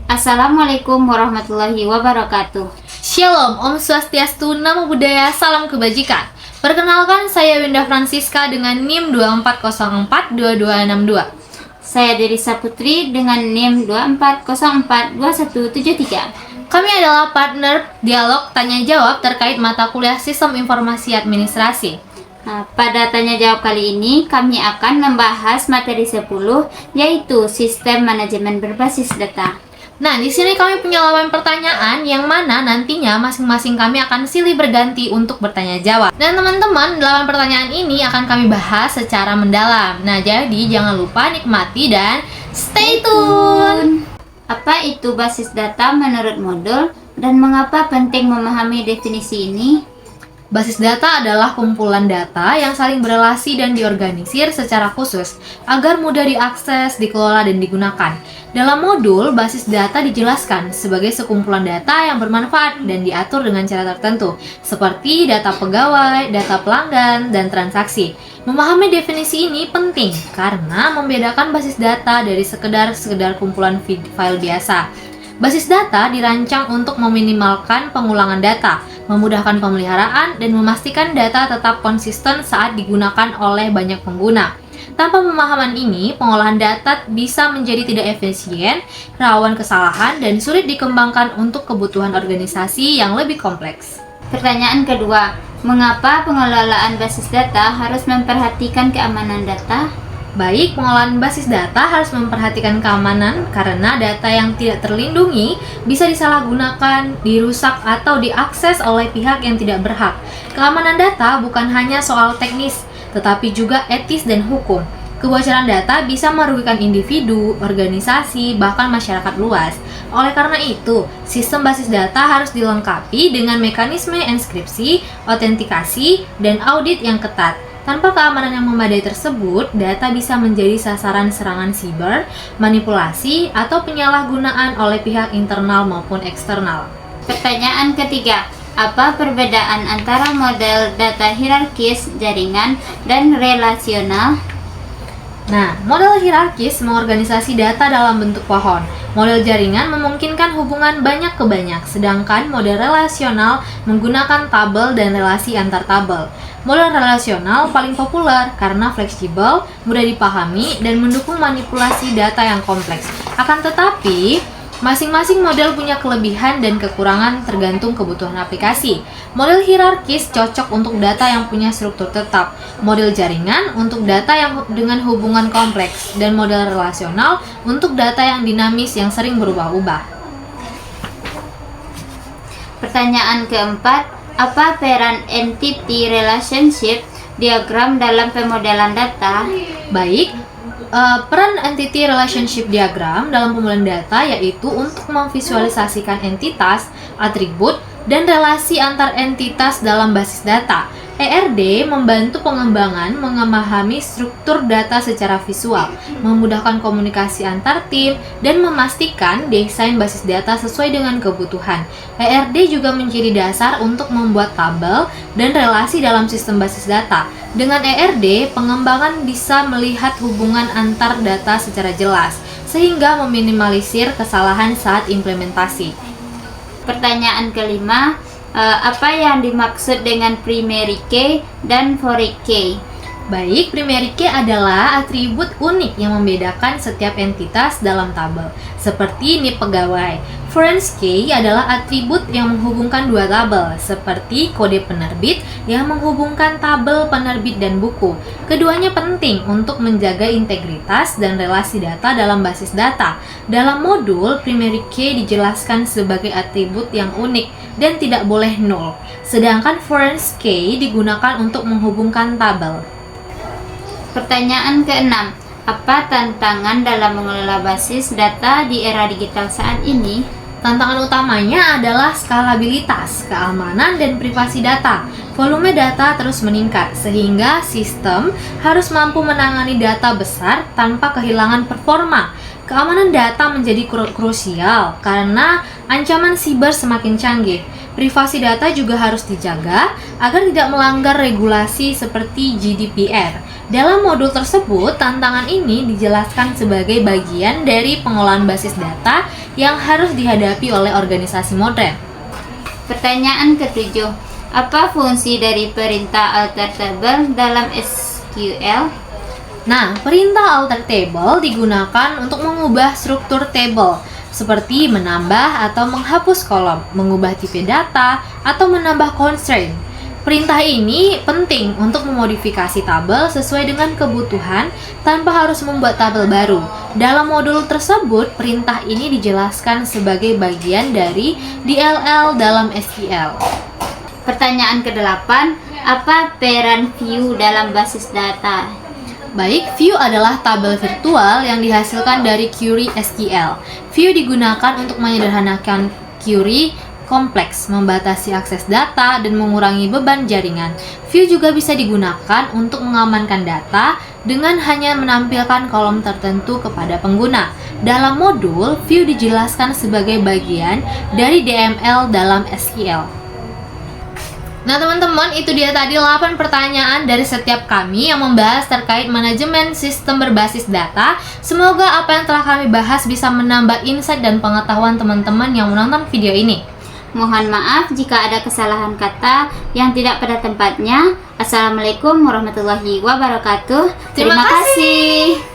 Assalamualaikum warahmatullahi wabarakatuh. Shalom, Om Swastiastu, Namo Buddhaya, Salam Kebajikan. Perkenalkan, saya Winda Francisca dengan NIM 24042262. Saya Derisa Putri dengan NIM 24042173. Kami adalah partner dialog tanya jawab terkait mata kuliah Sistem Informasi Administrasi. Nah, pada tanya jawab kali ini kami akan membahas materi 10, yaitu Sistem Manajemen Berbasis Data. Nah, di sini kami punya 8 pertanyaan yang mana nantinya masing-masing kami akan silih berganti untuk bertanya jawab. Dan teman-teman, 8 pertanyaan ini akan kami bahas secara mendalam. Nah, jadi jangan lupa nikmati dan stay tune. Apa itu basis data menurut modul dan mengapa penting memahami definisi ini? Basis data adalah kumpulan data yang saling berelasi dan diorganisir secara khusus agar mudah diakses, dikelola, dan digunakan. Dalam modul, basis data dijelaskan sebagai sekumpulan data yang bermanfaat dan diatur dengan cara tertentu, seperti data pegawai, data pelanggan, dan transaksi. Memahami definisi ini penting karena membedakan basis data dari sekedar kumpulan file biasa. Basis data dirancang untuk meminimalkan pengulangan data, memudahkan pemeliharaan, dan memastikan data tetap konsisten saat digunakan oleh banyak pengguna. Tanpa pemahaman ini, pengolahan data bisa menjadi tidak efisien, rawan kesalahan, dan sulit dikembangkan untuk kebutuhan organisasi yang lebih kompleks. Pertanyaan kedua, mengapa pengelolaan basis data harus memperhatikan keamanan data? Baik, pengolahan basis data harus memperhatikan keamanan karena data yang tidak terlindungi bisa disalahgunakan, dirusak, atau diakses oleh pihak yang tidak berhak. Keamanan data bukan hanya soal teknis, tetapi juga etis dan hukum. Kebocoran data bisa merugikan individu, organisasi, bahkan masyarakat luas. Oleh karena itu, sistem basis data harus dilengkapi dengan mekanisme enkripsi, autentikasi, dan audit yang ketat. Tanpa keamanan yang memadai tersebut, data bisa menjadi sasaran serangan siber, manipulasi, atau penyalahgunaan oleh pihak internal maupun eksternal. Pertanyaan ketiga, apa perbedaan antara model data hierarkis, jaringan, dan relasional? Nah, model hierarkis mengorganisasi data dalam bentuk pohon. Model jaringan memungkinkan hubungan banyak ke banyak, sedangkan model relasional menggunakan tabel dan relasi antar tabel. Model relasional paling populer karena fleksibel, mudah dipahami, dan mendukung manipulasi data yang kompleks. Akan tetapi, masing-masing model punya kelebihan dan kekurangan tergantung kebutuhan aplikasi. Model hierarkis cocok untuk data yang punya struktur tetap, model jaringan untuk data yang dengan hubungan kompleks, dan model relasional untuk data yang dinamis yang sering berubah-ubah. Pertanyaan keempat, apa peran entity relationship diagram dalam pemodelan data? Baik, peran entity relationship diagram dalam pemodelan data yaitu untuk memvisualisasikan entitas, atribut, dan relasi antar entitas dalam basis data. ERD membantu pengembangan memahami struktur data secara visual, memudahkan komunikasi antar tim, dan memastikan desain basis data sesuai dengan kebutuhan. ERD juga menjadi dasar untuk membuat tabel dan relasi dalam sistem basis data. Dengan ERD, pengembangan bisa melihat hubungan antar data secara jelas, sehingga meminimalisir kesalahan saat implementasi. Pertanyaan kelima, apa yang dimaksud dengan primary key dan foreign key? Baik, primary key adalah atribut unik yang membedakan setiap entitas dalam tabel, seperti NIP pegawai. Foreign key adalah atribut yang menghubungkan dua tabel, seperti kode penerbit yang menghubungkan tabel penerbit dan buku. Keduanya penting untuk menjaga integritas dan relasi data dalam basis data. Dalam modul, primary key dijelaskan sebagai atribut yang unik dan tidak boleh nol, sedangkan foreign key digunakan untuk menghubungkan tabel. Pertanyaan keenam, apa tantangan dalam mengelola basis data di era digital saat ini? Tantangan utamanya adalah skalabilitas, keamanan, dan privasi data. Volume data terus meningkat, sehingga sistem harus mampu menangani data besar tanpa kehilangan performa. Keamanan data menjadi krusial karena ancaman siber semakin canggih. Privasi data juga harus dijaga agar tidak melanggar regulasi seperti GDPR. Dalam modul tersebut, tantangan ini dijelaskan sebagai bagian dari pengolahan basis data yang harus dihadapi oleh organisasi modern. Pertanyaan ketujuh, apa fungsi dari perintah alter table dalam SQL? Nah, perintah alter table digunakan untuk mengubah struktur table, seperti menambah atau menghapus kolom, mengubah tipe data, atau menambah constraint. Perintah ini penting untuk memodifikasi tabel sesuai dengan kebutuhan tanpa harus membuat tabel baru. Dalam modul tersebut, perintah ini dijelaskan sebagai bagian dari DLL dalam SQL. Pertanyaan ke-8, apa peran view dalam basis data? Baik, view adalah tabel virtual yang dihasilkan dari query SQL. View digunakan untuk menyederhanakan query kompleks, membatasi akses data, dan mengurangi beban jaringan. View juga bisa digunakan untuk mengamankan data dengan hanya menampilkan kolom tertentu kepada pengguna. Dalam modul, view dijelaskan sebagai bagian dari DML dalam SQL. Nah teman-teman, itu dia tadi 8 pertanyaan dari setiap kami yang membahas terkait manajemen sistem berbasis data. Semoga apa yang telah kami bahas bisa menambah insight dan pengetahuan teman-teman yang menonton video ini. Mohon maaf jika ada kesalahan kata yang tidak pada tempatnya. Assalamualaikum warahmatullahi wabarakatuh. Terima kasih.